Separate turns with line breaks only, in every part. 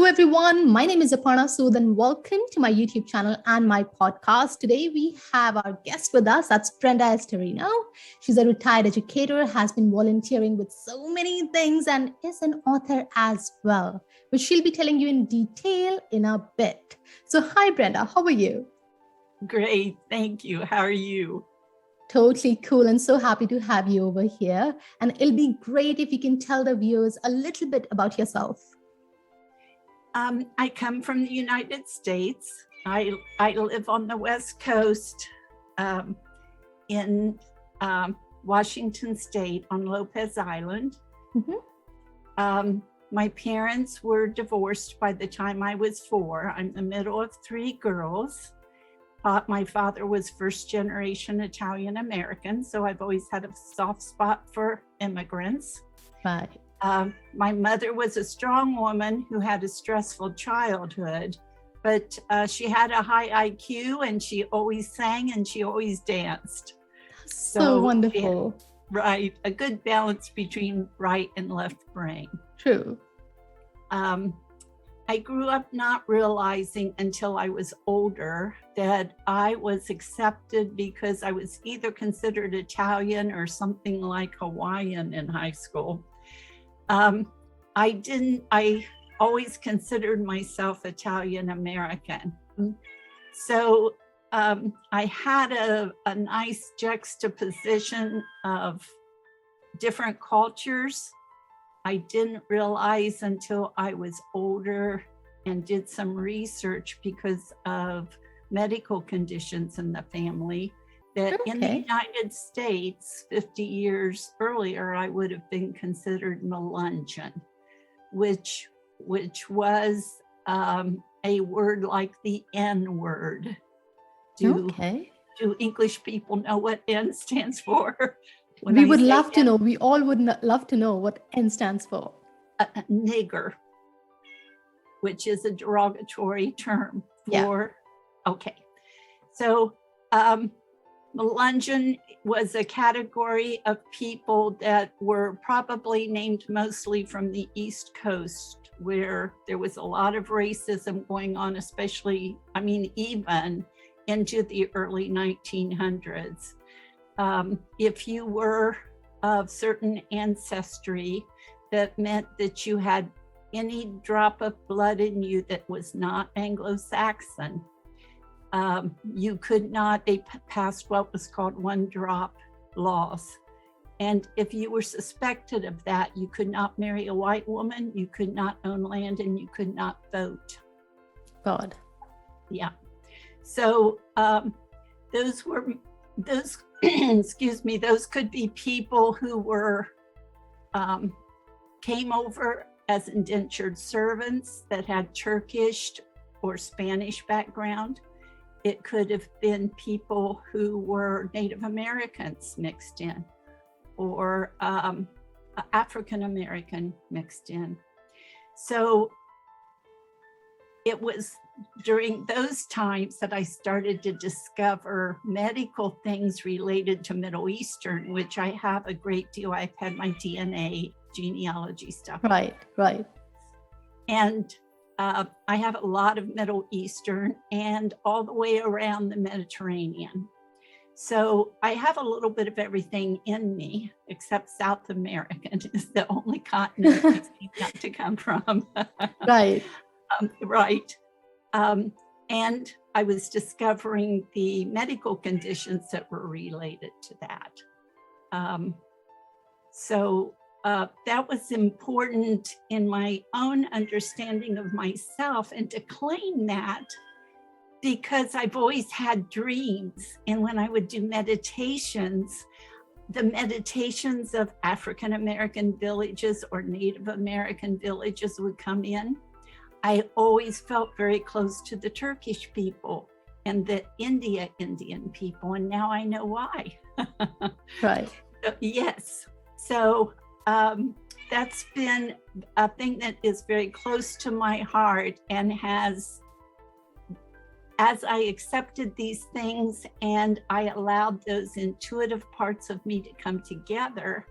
Hello, everyone. My name is Aparna Sood and welcome to my YouTube channel and my podcast. Today, we have our guest with us. That's Brenda Asterino. She's a retired educator, has been volunteering with so many things and is an author as well, which she'll be telling you in detail in a bit. So hi, Brenda. How are you?
Great. Thank you. How are you?
Totally cool and so happy to have you over here. And it'll be great if you can tell the viewers a little bit about yourself.
I come from the United States. I live on the West Coast in Washington State on Lopez Island. Mm-hmm. My parents were divorced by the time I was 4. I'm the middle of 3 girls. My father was first generation Italian American, so I've always had a soft spot for immigrants.
Right.
My mother was a strong woman who had a stressful childhood, but she had a high IQ and she always sang and she always danced.
So wonderful.
Right. A good balance between right and left brain.
True.
I grew up not realizing until I was older that I was accepted because I was either considered Italian or something like Hawaiian in high school. I always considered myself Italian American. So I had a nice juxtaposition of different cultures. I didn't realize until I was older and did some research because of medical conditions in the family that in the United States, 50 years earlier, I would have been considered Melungeon, which was a word like the N word. Do English people know what N stands for?
We would love to know. We all would love to know what N stands for.
Nigger, which is a derogatory term for, So Melungeon was a category of people that were probably named mostly from the East Coast, where there was a lot of racism going on, even into the early 1900s. If you were of certain ancestry, that meant that you had any drop of blood in you that was not Anglo-Saxon. You could not, they passed what was called 1-drop laws. And if you were suspected of that, you could not marry a white woman, you could not own land, and you could not vote.
God.
Yeah. So those those could be people who were, came over as indentured servants that had Turkish or Spanish background. It could have been people who were Native Americans mixed in, or African American mixed in. So it was during those times that I started to discover medical things related to Middle Eastern, which I have a great deal. I've had my DNA genealogy stuff.
Right.
And I have a lot of Middle Eastern and all the way around the Mediterranean. So I have a little bit of everything in me, except South American is the only continent I seem not to come from.
Right.
Right. And I was discovering the medical conditions that were related to that. So that was important in my own understanding of myself, and to claim that because I've always had dreams. And when I would do meditations, the meditations of African American villages or Native American villages would come in. I always felt very close to the Turkish people and the Indian people, and now I know why.
Right.
Yes. So that's been a thing that is very close to my heart, and has, as I accepted these things and I allowed those intuitive parts of me to come together,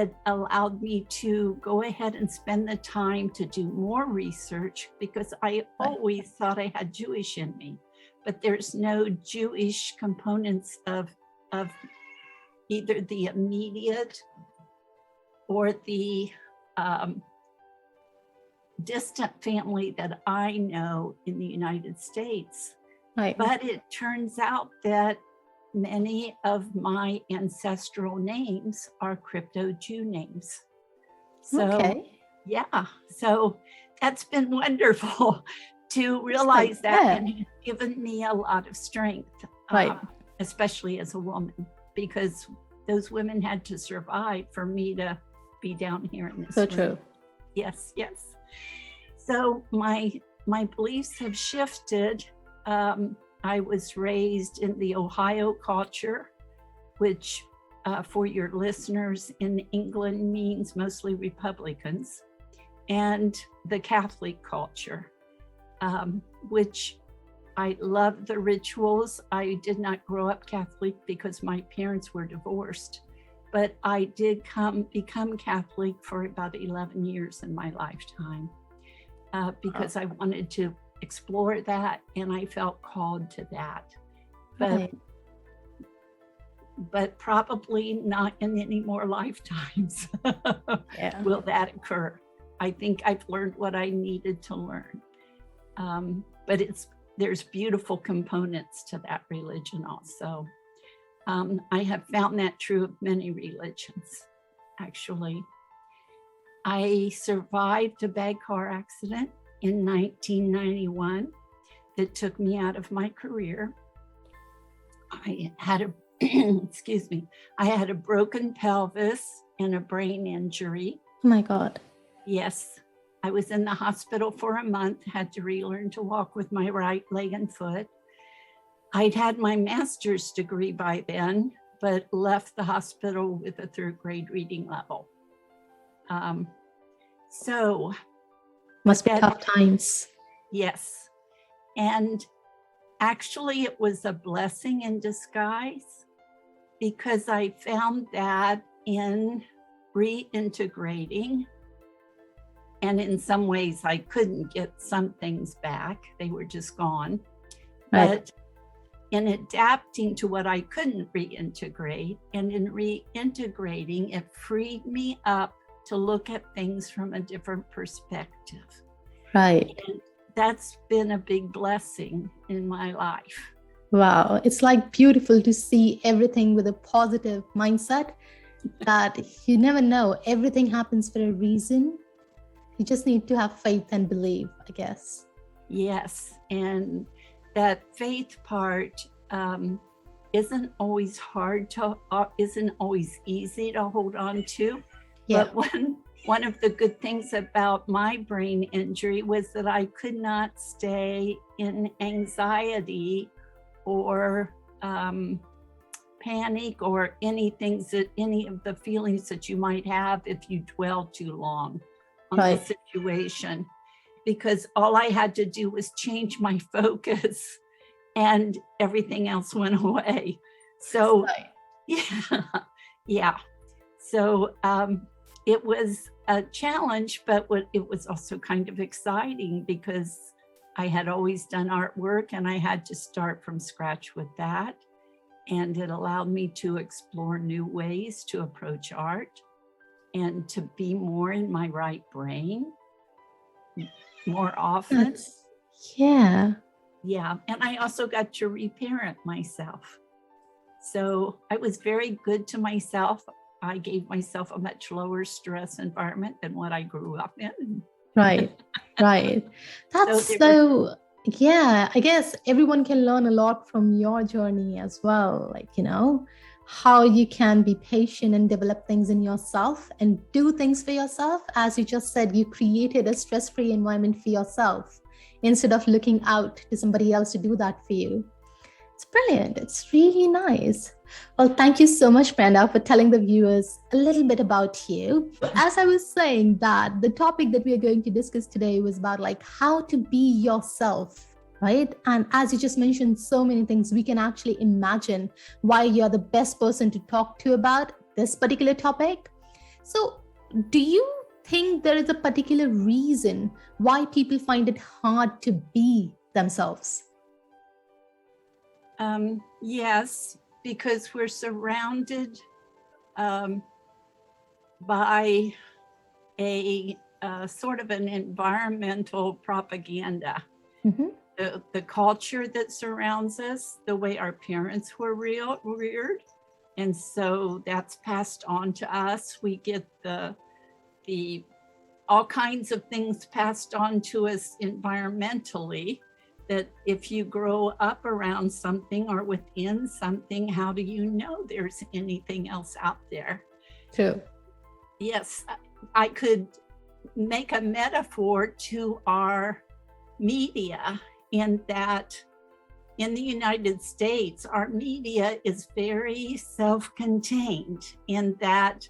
it allowed me to go ahead and spend the time to do more research, because I always thought I had Jewish in me, but there's no Jewish components of either the immediate or the distant family that I know in the United States.
Right.
But it turns out that many of my ancestral names are crypto-Jew names. So,
Okay.
yeah, so that's been wonderful to realize that,
yeah.
and it's given me a lot of strength,
Right.
especially as a woman, because those women had to survive for me to be down here in this
So
room.
true.
Yes, yes. So my beliefs have shifted. I was raised in the Ohio culture, which for your listeners in England means mostly Republicans, and the Catholic culture, which I love the rituals. I did not grow up Catholic because my parents were divorced, but I did become Catholic for about 11 years in my lifetime because I wanted to explore that, and I felt called to that. But probably not in any more lifetimes will that occur. I think I've learned what I needed to learn. But there's beautiful components to that religion also. I have found that true of many religions, actually. I survived a bad car accident in 1991 that took me out of my career. I had excuse me, I had a broken pelvis and a brain injury.
Oh my God.
Yes, I was in the hospital for a month, had to relearn to walk with my right leg and foot. I'd had my master's degree by then, but left the hospital with a 3rd grade reading level. So
must be tough times.
Yes. And actually it was a blessing in disguise, because I found that in reintegrating, and in some ways I couldn't get some things back, they were just gone.
Right.
But in adapting to what I couldn't reintegrate, and in reintegrating, it freed me up to look at things from a different perspective.
Right.
And that's been a big blessing in my life.
Wow. It's like beautiful to see everything with a positive mindset, that you never know. Everything happens for a reason. You just need to have faith and believe, I guess.
Yes. And that faith part isn't always isn't always easy to hold on to.
Yeah.
But one of the good things about my brain injury was that I could not stay in anxiety or panic or any of the feelings that you might have if you dwell too long on the situation, because all I had to do was change my focus and everything else went away. So yeah. So it was a challenge, but it was also kind of exciting, because I had always done artwork and I had to start from scratch with that. And it allowed me to explore new ways to approach art and to be more in my right brain more often.
Yeah.
And I also got to reparent myself. So I was very good to myself. I gave myself a much lower stress environment than what I grew up in.
Right. That's so yeah, I guess everyone can learn a lot from your journey as well. Like, how you can be patient and develop things in yourself and do things for yourself. As you just said, you created a stress-free environment for yourself instead of looking out to somebody else to do that for you. It's brilliant. It's really nice. Well, thank you so much, Brenda, for telling the viewers a little bit about you. As I was saying, that the topic that we are going to discuss today was about how to be yourself, right? And as you just mentioned so many things, we can actually imagine why you're the best person to talk to about this particular topic. So, do you think there is a particular reason why people find it hard to be themselves?
Yes, because we're surrounded by a sort of an environmental propaganda.
Mm-hmm.
The culture that surrounds us, the way our parents were reared. And so that's passed on to us. We get the all kinds of things passed on to us environmentally, that if you grow up around something or within something, how do you know there's anything else out there?
True.
Yes, I could make a metaphor to our media in that in the United States, our media is very self-contained in that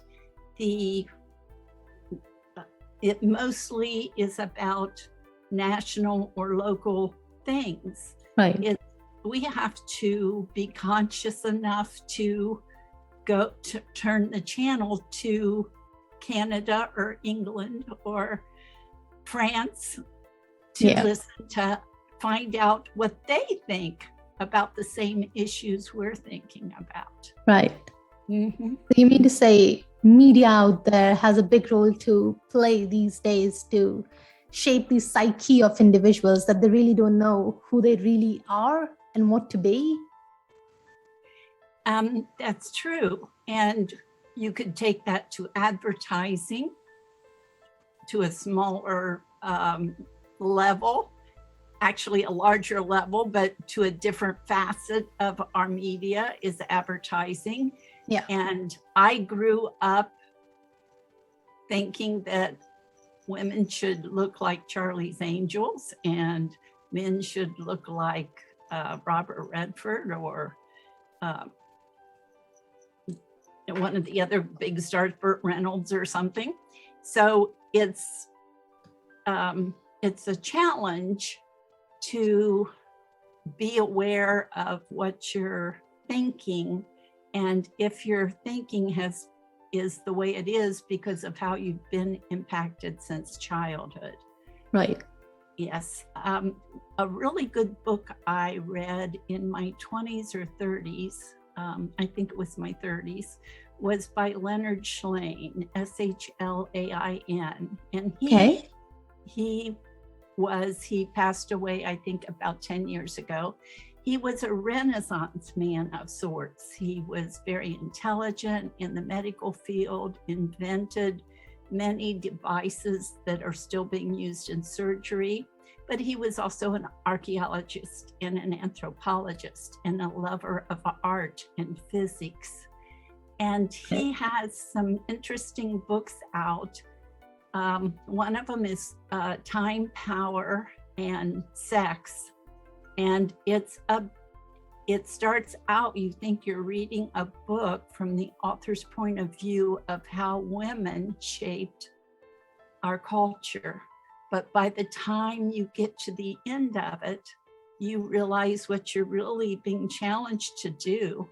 it mostly is about national or local things.
Right.
We have to be conscious enough to go to turn the channel to Canada or England or France to listen to find out what they think about the same issues we're thinking about.
Right.
Mm-hmm.
So you mean to say media out there has a big role to play these days to shape the psyche of individuals, that they really don't know who they really are and what to be?
That's true. And you could take that to advertising to a smaller level, actually a larger level, but to a different facet of our media is advertising.
Yeah.
And I grew up thinking that women should look like Charlie's Angels and men should look like Robert Redford or one of the other big stars, Burt Reynolds or something. So it's a challenge to be aware of what you're thinking, and if your thinking is the way it is because of how you've been impacted since childhood.
Right.
Yes. A really good book I read in my 20s or 30s, I think it was my 30s, was by Leonard Shlain, Shlain. And he passed away, I think, about 10 years ago. He was a Renaissance man of sorts. He was very intelligent in the medical field, invented many devices that are still being used in surgery, but he was also an archaeologist and an anthropologist and a lover of art and physics. And he has some interesting books out. One of them is Time, Power, and Sex. And it starts out, you think you're reading a book from the author's point of view of how women shaped our culture. But by the time you get to the end of it, you realize what you're really being challenged to do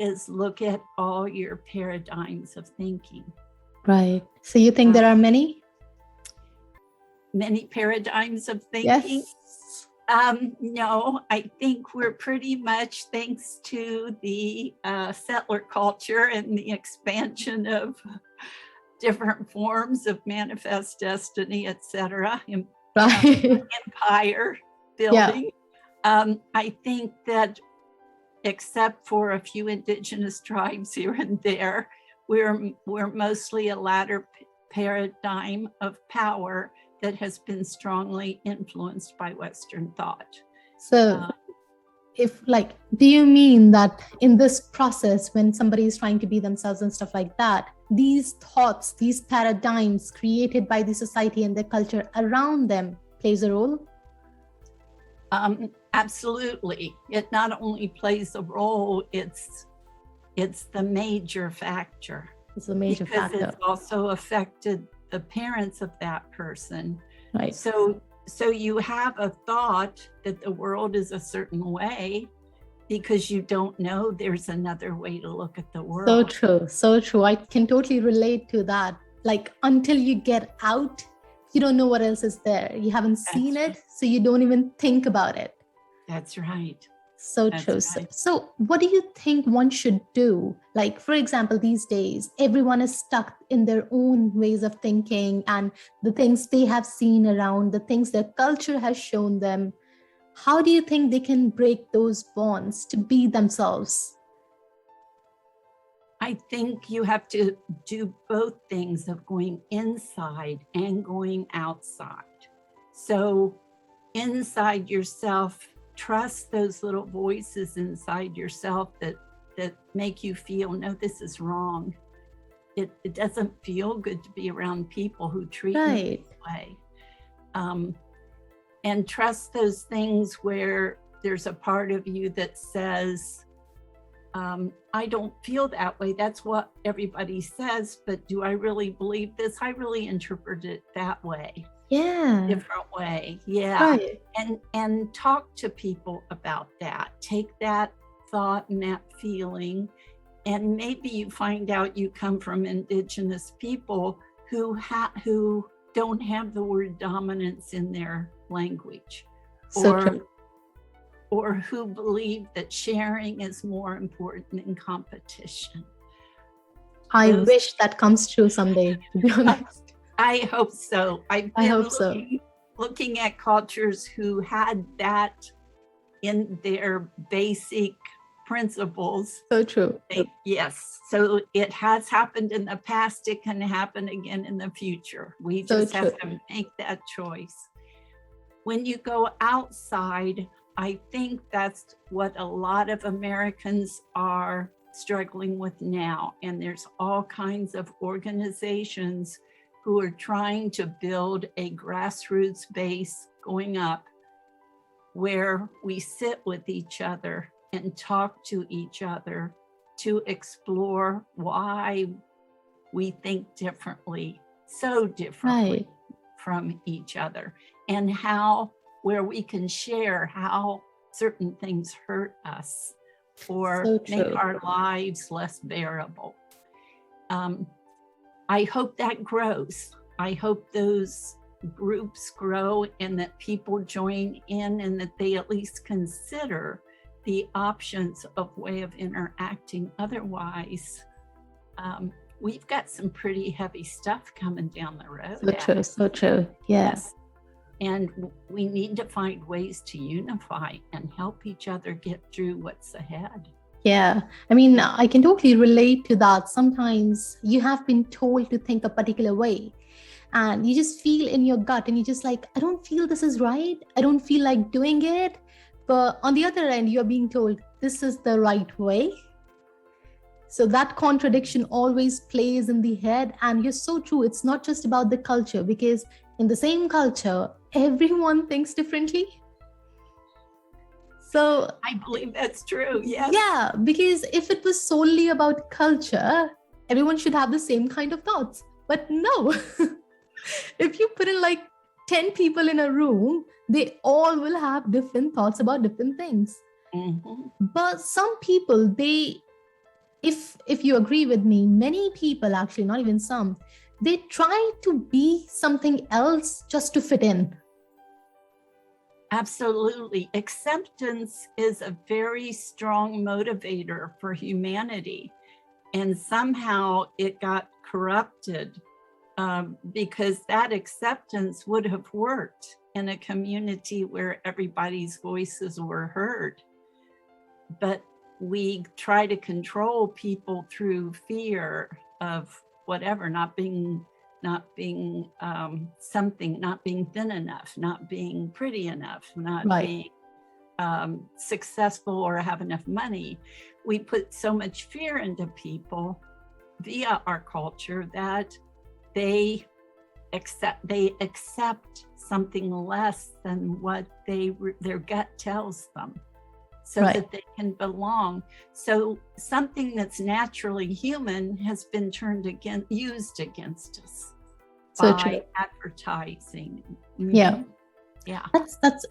is look at all your paradigms of thinking.
Right. So you think there are many?
Many paradigms of thinking?
Yes.
No, I think we're pretty much, thanks to the settler culture and the expansion of different forms of manifest destiny, etc., empire building. Yeah. I think that except for a few indigenous tribes here and there, we're mostly a latter paradigm of power that has been strongly influenced by Western thought.
So do you mean that in this process, when somebody is trying to be themselves and stuff like that, these thoughts, these paradigms created by the society and the culture around them plays a role?
Absolutely. It not only plays a role, it's the major factor.
It's a major factor.
Because it's also affected the parents of that person.
Right.
So you have a thought that the world is a certain way, because you don't know there's another way to look at the
So
world.
true. So true. I can totally relate to that. Like until you get out, you don't know what else is there. You haven't seen
That's
it, so you don't even think about it.
That's right.
So
That's
true.
right.
So what do you think one should do? Like, for example, these days, everyone is stuck in their own ways of thinking and the things they have seen around, the things their culture has shown them. How do you think they can break those bonds to be themselves?
I think you have to do both things of going inside and going outside. So inside yourself, trust those little voices inside yourself that make you feel, no, this is wrong. It doesn't feel good to be around people who treat me
Right.
this way. And trust those things where there's a part of you that says, I don't feel that way. That's what everybody says, but do I really believe this? I really interpret it that way.
Yeah.
Different way. Yeah.
Right.
And talk to people about that. Take that thought and that feeling, and maybe you find out you come from Indigenous people who don't have the word dominance in their language,
So true.
or who believe that sharing is more important than competition.
I wish that comes true someday, to be honest.
I hope so.
I hope so.
Looking at cultures who had that in their basic principles.
So true.
Yes. So it has happened in the past. It can happen again in the future. We just have to make that choice. When you go outside, I think that's what a lot of Americans are struggling with now. And there's all kinds of organizations who are trying to build a grassroots base going up where we sit with each other and talk to each other to explore why we think differently, so differently from each other, and where we can share how certain things hurt us or make our lives less bearable. I hope that grows. I hope those groups grow and that people join in and that they at least consider the options of way of interacting. Otherwise, we've got some pretty heavy stuff coming down the road.
So true. Yes.
And we need to find ways to unify and help each other get through what's ahead.
Yeah. I mean, I can totally relate to that. Sometimes you have been told to think a particular way and you just feel in your gut and you're just like, I don't feel this is right. I don't feel like doing it. But on the other end, you're being told this is the right way. So that contradiction always plays in the head. And you're so true. It's not just about the culture, because in the same culture, everyone thinks differently. So
I believe that's true. Yes.
Yeah, because if it was solely about culture, everyone should have the same kind of thoughts. But no, if you put in like 10 people in a room, they all will have different thoughts about different things.
Mm-hmm.
But some people, if you agree with me, many people actually, not even some, they try to be something else just to fit in.
Absolutely. Acceptance is a very strong motivator for humanity. And somehow it got corrupted because that acceptance would have worked in a community where everybody's voices were heard. But we try to control people through fear of whatever, not being something, not being thin enough, not being pretty enough, not being successful or have enough money. We put so much fear into people via our culture that they accept something less than what their gut tells them, so that they can belong. So something that's naturally human has been used against us by advertising.
Yeah.
Yeah.
That's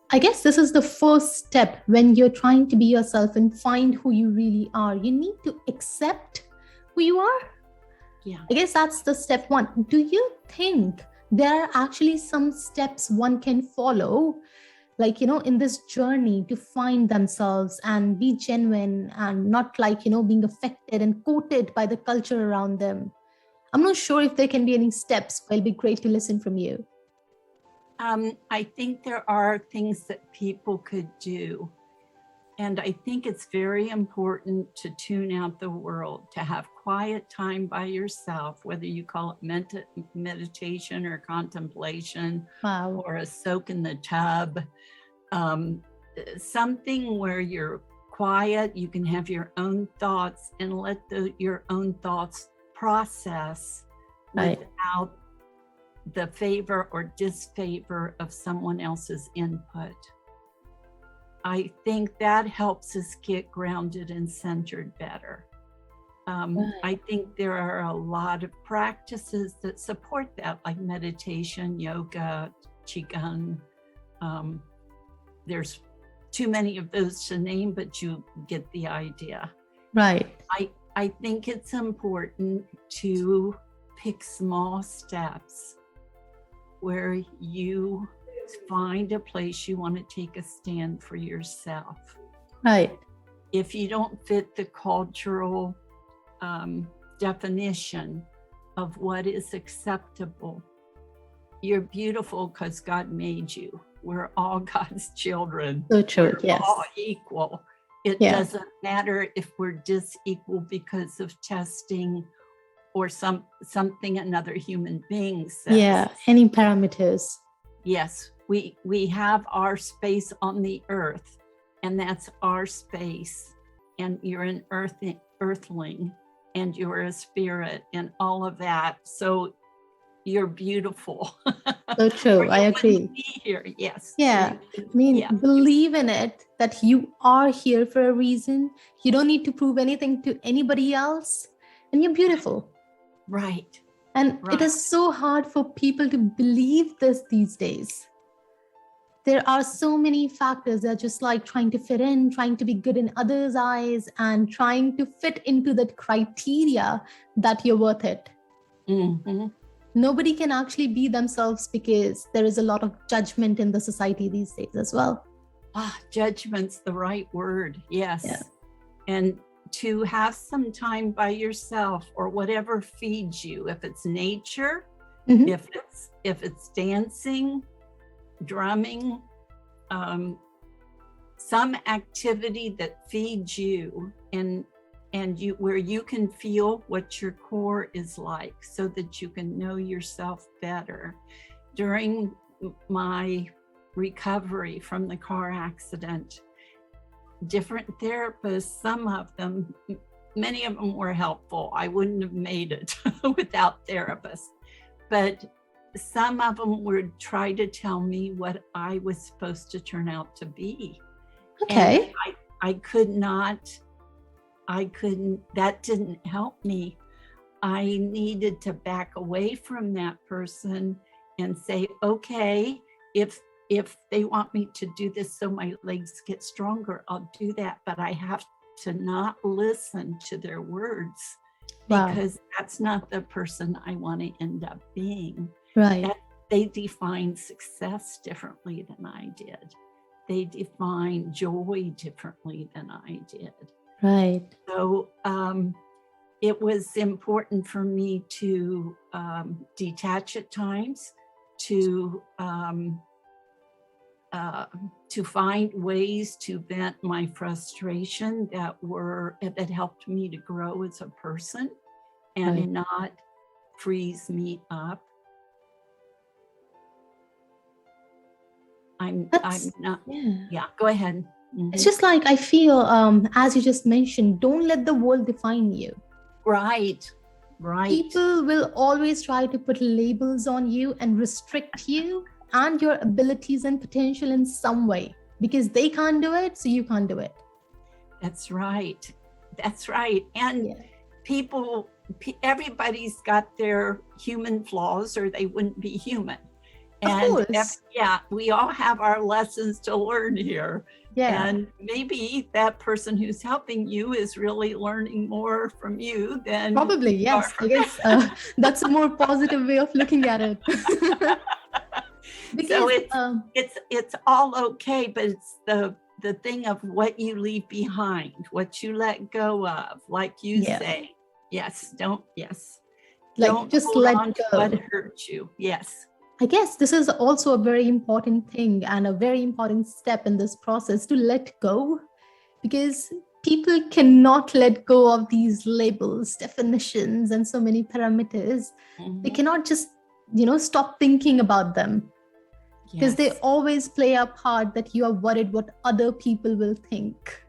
I guess this is the first step when you're trying to be yourself and find who you really are. You need to accept who you are.
Yeah.
I guess that's the step one. Do you think there are actually some steps one can follow, like, in this journey to find themselves and be genuine and not like, being affected and coated by the culture around them? I'm not sure if there can be any steps, but it'll be great to listen from you.
I think there are things that people could do. And I think it's very important to tune out the world, to have quiet time by yourself, whether you call it meditation or contemplation.
Wow.
Or a soak in the tub. Something where you're quiet, you can have your own thoughts and let your own thoughts process
Right.
without the favor or disfavor of someone else's input. I think that helps us get grounded and centered better.
Right.
I think there are a lot of practices that support that, like meditation, yoga, qigong. There's too many of those to name, but you get the idea.
Right.
I think it's important to pick small steps where you find a place you want to take a stand for yourself.
Right.
If you don't fit the cultural definition of what is acceptable, you're beautiful because God made you. We're all God's children.
So true.
We're
Yes.
all equal. It doesn't matter if we're disequal because of testing or something another human being says.
Yeah. Any parameters.
Yes, we have our space on the earth, and that's our space. And you're an earthling, and you're a spirit, and all of that. So you're beautiful.
So true. I agree.
Be here. Yes.
Yeah. I mean, believe in it that you are here for a reason. You don't need to prove anything to anybody else, and you're beautiful.
Right.
And it is so hard for people to believe this these days. There are so many factors that are just like trying to fit in, trying to be good in others' eyes, and trying to fit into that criteria that you're worth it.
Mm-hmm.
Nobody can actually be themselves because there is a lot of judgment in the society these days as well.
Judgment's the right word. Yes.
Yeah.
And to have some time by yourself or whatever feeds you, if it's nature,
Mm-hmm.
if it's dancing, drumming, some activity that feeds you and you, where you can feel what your core is like so that you can know yourself better. During my recovery from the car accident, different therapists, some of them, many of them were helpful. I wouldn't have made it without therapists, but some of them would try to tell me what I was supposed to turn out to be.
Okay.
And I couldn't, that didn't help me. I needed to back away from that person and say, okay, if they want me to do this so my legs get stronger, I'll do that. But I have to not listen to their words because that's not the person I want to end up being.
Right.
They define success differently than I did. They define joy differently than I did.
Right.
So it was important for me to detach at times, to find ways to vent my frustration that helped me to grow as a person and not freeze me up. I'm not. Yeah, go ahead. Mm-hmm.
It's just like I feel, as you just mentioned, don't let the world define you.
Right.
People will always try to put labels on you and restrict you and your abilities and potential in some way because they can't do it, so you can't do it.
That's right. And everybody's got their human flaws or they wouldn't be human.
Of
And
course.
yeah, we all have our lessons to learn here.
Yeah.
And maybe that person who's helping you is really learning more from you than
Probably,
you are
yes. I
from
guess that's a more positive way of looking at it.
So
Because
it's all okay, but it's the thing of what you leave behind, what you let go of, like you
yeah,
say. Yes.
like
Don't
just
hold
let
on to what
go.
hurt you. Yes.
I guess this is also a very important thing and a very important step in this process to let go, because people cannot let go of these labels, definitions, and so many parameters. They
Mhm.
cannot just, stop thinking about them, because they
Yes.
always play a part that you are worried what other people will think.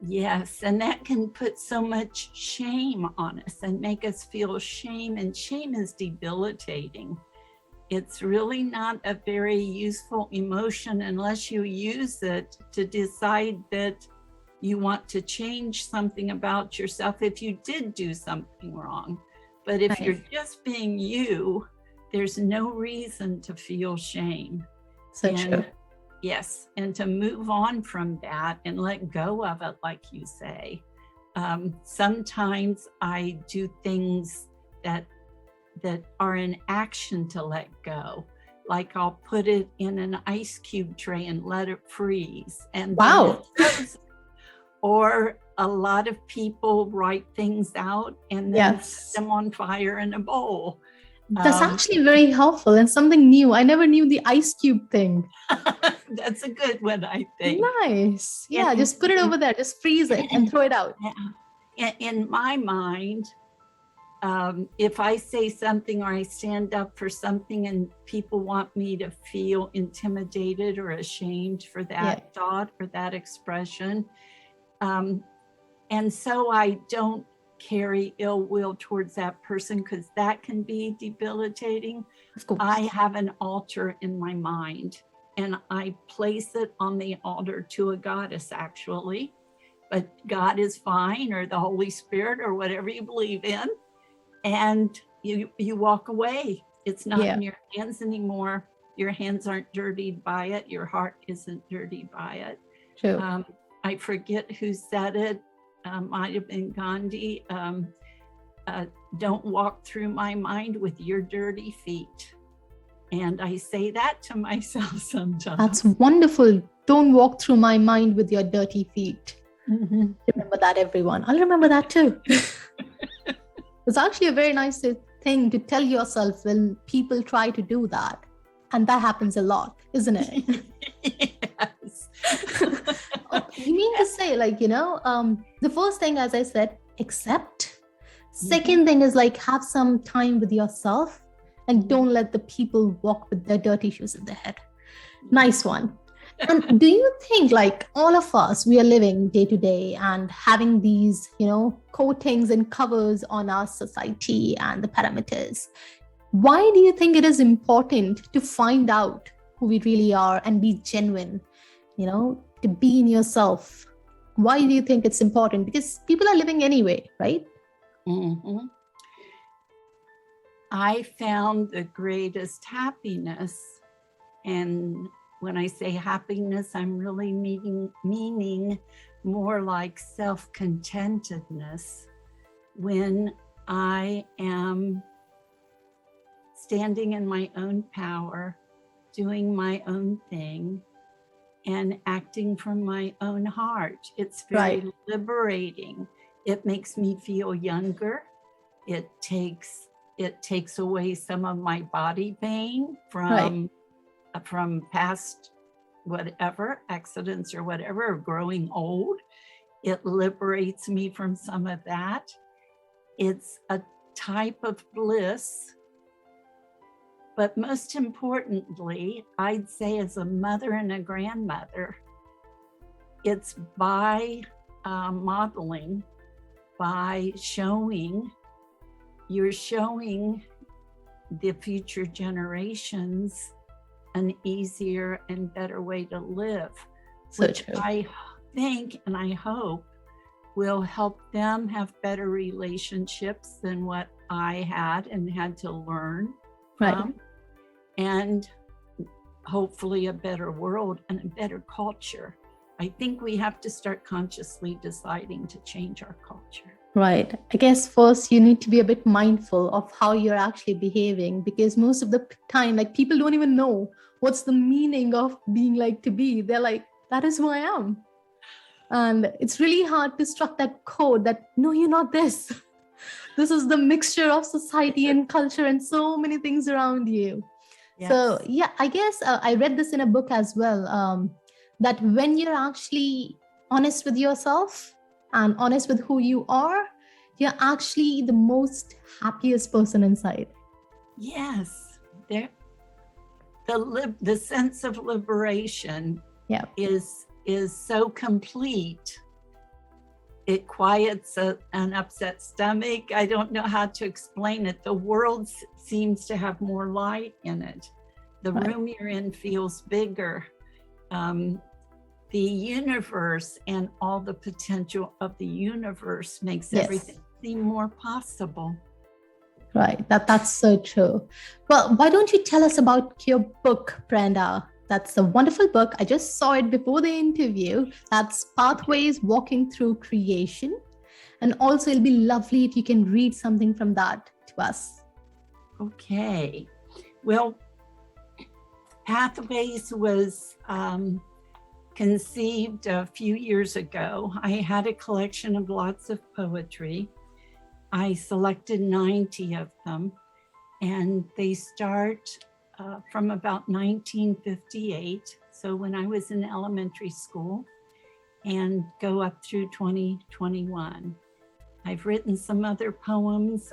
Yes, and that can put so much shame on us and make us feel shame, and shame is debilitating. It's really not a very useful emotion unless you use it to decide that you want to change something about yourself if you did do something wrong. But if you're
Right.
just being you, there's no reason to feel shame.
So true.
And yes, and to move on from that and let go of it, like you say. Sometimes I do things that are in action to let go. Like I'll put it in an ice cube tray and let it freeze, and then
Wow.
it's frozen. Or a lot of people write things out and then set
Yes.
them on fire in a bowl.
That's actually very helpful and something new. I never knew the ice cube thing.
That's a good one, I think.
Nice. Yeah,
In,
just put it over there, just freeze it and throw it out.
in my mind, if I say something or I stand up for something and people want me to feel intimidated or ashamed for that thought or that expression, and so I don't carry ill will towards that person, because that can be debilitating.
Of course.
I have an altar in my mind, and I place it on the altar to a goddess, actually. But God is fine, or the Holy Spirit, or whatever you believe in. And you walk away. It's not in your hands anymore. Your hands aren't dirtied by it. Your heart isn't dirtied by it.
True.
I forget who said it. Might have been Gandhi. Don't walk through my mind with your dirty feet. And I say that to myself sometimes.
That's wonderful. Don't walk through my mind with your dirty feet.
Mm-hmm.
Remember that, everyone. I'll remember that too. It's actually a very nice thing to tell yourself when people try to do that. And that happens a lot, isn't it?
Yes.
You mean to say, the first thing, as I said, accept. Second thing is have some time with yourself and don't let the people walk with their dirty shoes in their head. Nice one. And do you think all of us, we are living day to day and having these, coatings and covers on our society and the parameters? Why do you think it is important to find out who we really are and be genuine, to be in yourself? Why do you think it's important? Because people are living anyway, right?
Mm-hmm. I found the greatest happiness, and when I say happiness, I'm really meaning more like self-contentedness, when I am standing in my own power, doing my own thing, and acting from my own heart. It's very liberating. It makes me feel younger. It takes away some of my body pain from past whatever accidents or whatever, or growing old. It liberates me from some of that. It's a type of bliss. But most importantly, I'd say, as a mother and a grandmother, it's by modeling, by showing, you're showing the future generations an easier and better way to live, which I think and I hope will help them have better relationships than what I had and had to learn from. and hopefully a better world and a better culture. I think we have to start consciously deciding to change our culture.
Right. I guess first you need to be a bit mindful of how you're actually behaving, because most of the time, like, people don't even know what's the meaning of being like to be. They're like, that is who I am. And it's really hard to struck that code that, no, you're not this. This is the mixture of society and culture and so many things around you.
Yes.
So, yeah, I guess I read this in a book as well, that when you're actually honest with yourself and honest with who you are, you're actually the most happiest person inside.
Yes. The sense of liberation
Yeah.
is so complete. It quiets an upset stomach. I don't know how to explain it. The world seems to have more light in it. The
Right.
room you're in feels bigger. The universe and all the potential of the universe makes
Yes.
everything seem more possible.
Right. That's so true. Well, why don't you tell us about your book, Brenda? That's a wonderful book. I just saw it before the interview. That's Pathways Walking Through Creation. And also, it'll be lovely if you can read something from that to us.
Okay. Well, Pathways was conceived a few years ago. I had a collection of lots of poetry. I selected 90 of them, and they start from about 1958, so when I was in elementary school, and go up through 2021. I've written some other poems.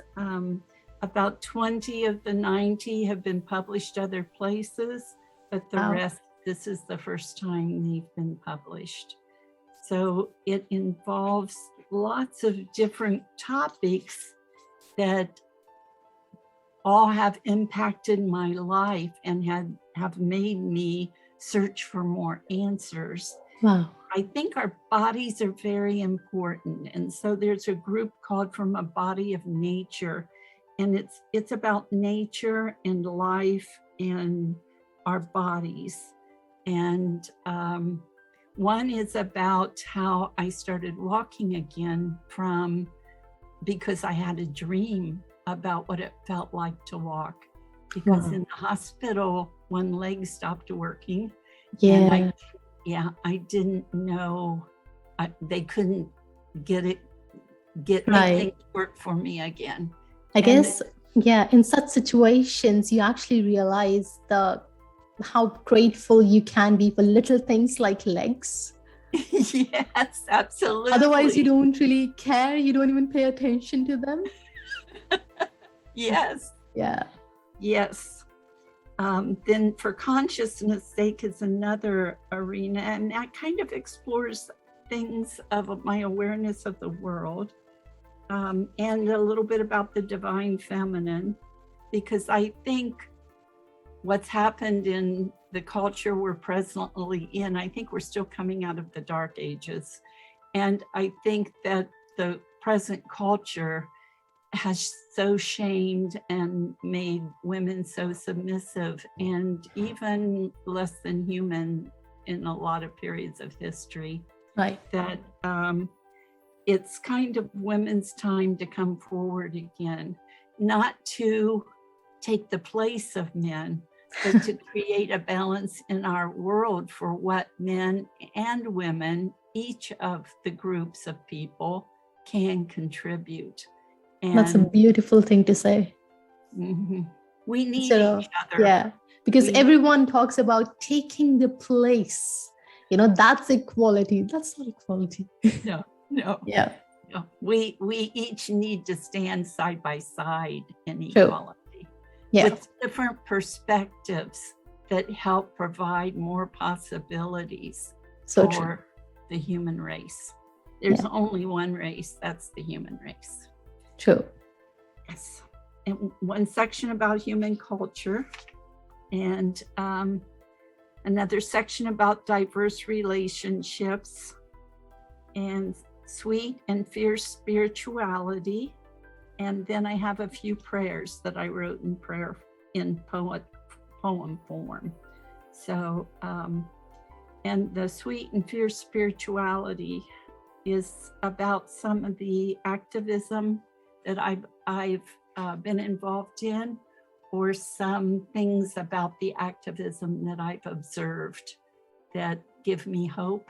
About 20 of the 90 have been published other places, but the rest, this is the first time they've been published. So it involves lots of different topics that all have impacted my life and have made me search for more answers.
Wow.
I think our bodies are very important. And so there's a group called From a Body of Nature, and it's about nature and life and our bodies. And one is about how I started walking again because I had a dream about what it felt like to walk. Because in the hospital, one leg stopped working.
Yeah.
And I didn't know, they couldn't get
Right.
anything to work for me again.
I guess, in such situations, you actually realize how grateful you can be for little things like legs.
Yes, absolutely.
Otherwise, you don't really care. You don't even pay attention to them.
Yes.
Yeah.
Yes. Then For Consciousness' Sake is another arena, and that kind of explores things of my awareness of the world, and a little bit about the divine feminine, because I think what's happened in the culture we're presently in, I think we're still coming out of the dark ages. And I think that the present culture has so shamed and made women so submissive and even less than human in a lot of periods of history.
Right.
That it's kind of women's time to come forward again, not to take the place of men, but to create a balance in our world for what men and women, each of the groups of people, can contribute. And
that's a beautiful thing to say.
Mm-hmm. We need each other.
Yeah, because everyone talks about taking the place. That's equality. That's not equality.
No.
Yeah.
No. We each need to stand side by side in equality.
Yeah.
With different perspectives that help provide more possibilities for the human race. There's only one race, that's the human race.
True.
Yes. And one section about human culture, and another section about diverse relationships, and sweet and fierce spirituality. And then I have a few prayers that I wrote in poem form. So, and the Sweet and Fierce Spirituality is about some of the activism that I've been involved in, or some things about the activism that I've observed that give me hope.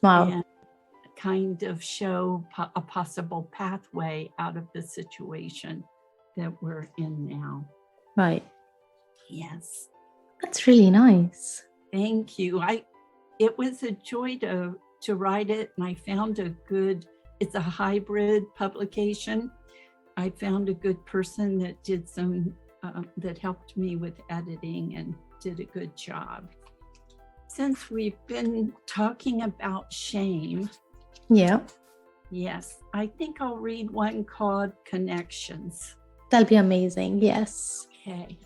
Wow.
And kind of show a possible pathway out of the situation that we're in now.
Right.
Yes.
That's really nice.
Thank you. It was a joy to write it, and I found it's a hybrid publication. I found a good person that did that helped me with editing and did a good job. Since we've been talking about shame,
Yeah.
yes, I think I'll read one called Connections.
That'll be amazing. Yes.
Okay.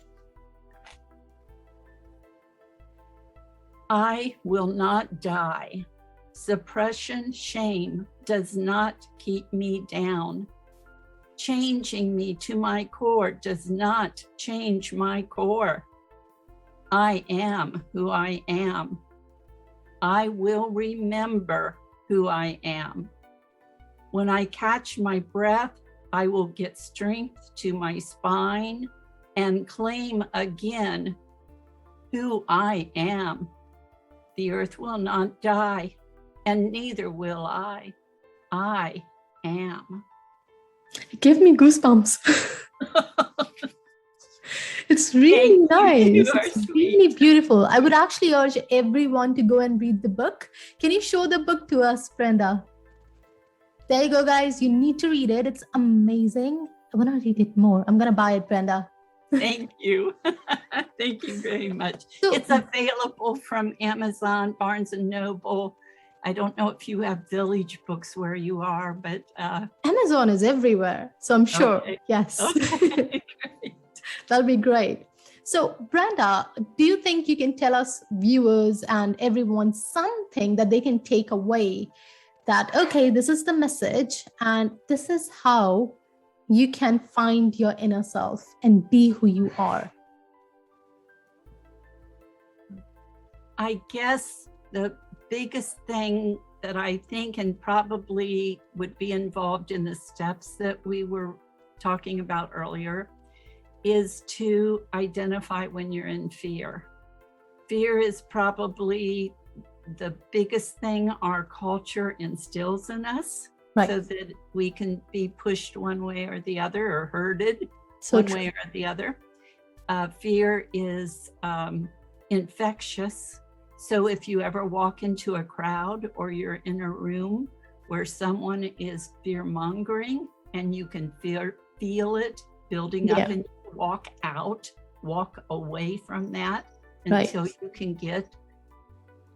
I will not die. Suppression, shame does not keep me down. Changing me to my core does not change my core. I am who I am. I will remember who I am. When I catch my breath, I will get strength to my spine and claim again who I am. The earth will not die, and neither will I. I am.
Give me goosebumps. It's really nice. It's really beautiful. I would actually urge everyone to go and read the book. Can you show the book to us, Brenda? There you go, guys. You need to read it. It's amazing. I want to read it more. I'm going to buy it, Brenda.
Thank you. Thank you very much. It's available from Amazon, Barnes and Noble. I don't know if you have Village Books where you are, but
Amazon is everywhere. So I'm sure.
Okay.
Yes.
Okay, great.
That'll be great. So Brenda, do you think you can tell us viewers and everyone something that they can take away that, okay, this is the message and this is how you can find your inner self and be who you are?
I guess the biggest thing that I think, and probably would be involved in the steps that we were talking about earlier, is to identify when you're in fear. Fear is probably the biggest thing our culture instills in us,
right,
so that we can be pushed one way or the other, or herded way or the other. Fear is infectious. So if you ever walk into a crowd or you're in a room where someone is fear-mongering and you can feel it building up, and you walk away from that until you can get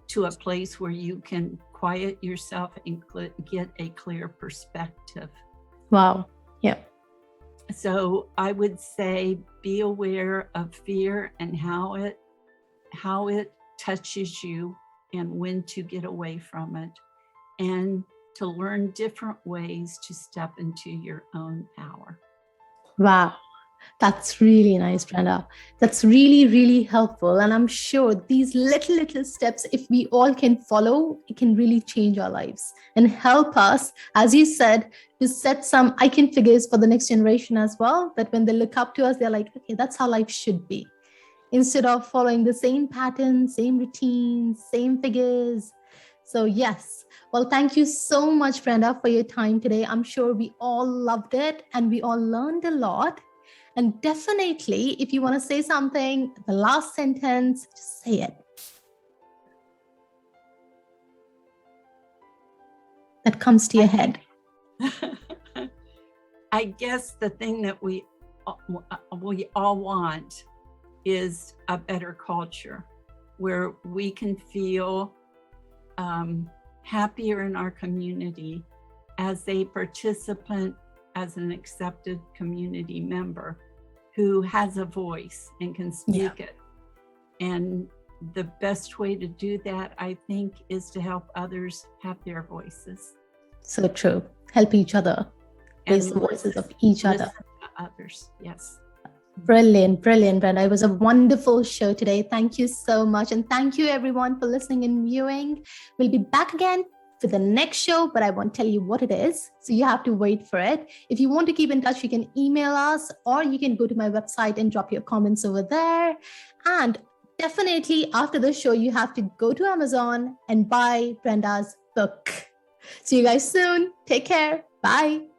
to a place where you can quiet yourself and get a clear perspective.
Wow. Yeah.
So I would say be aware of fear and how it touches you and when to get away from it, and to learn different ways to step into your own power.
Wow. That's really nice, Brenda. That's really, really helpful. And I'm sure these little steps, if we all can follow, it can really change our lives and help us, as you said, to set some icon figures for the next generation as well, that when they look up to us, they're like, okay, that's how life should be. Instead of following the same patterns, same routines, same figures. So yes. Well, thank you so much, Brenda, for your time today. I'm sure we all loved it and we all learned a lot. And definitely, if you want to say something, the last sentence, just say it. That comes to your head.
I guess the thing that we all want is a better culture where we can feel happier in our community as a participant, as an accepted community member who has a voice and can speak it. And the best way to do that, I think, is to help others have their voices.
So true. Help each other. Raise the voices of each other.
To others, yes.
Brilliant, brilliant, Brenda. It was a wonderful show today. Thank you so much. And thank you everyone for listening and viewing. We'll be back again for the next show, but I won't tell you what it is. So you have to wait for it. If you want to keep in touch, you can email us or you can go to my website and drop your comments over there. And definitely after the show, you have to go to Amazon and buy Brenda's book. See you guys soon. Take care. Bye.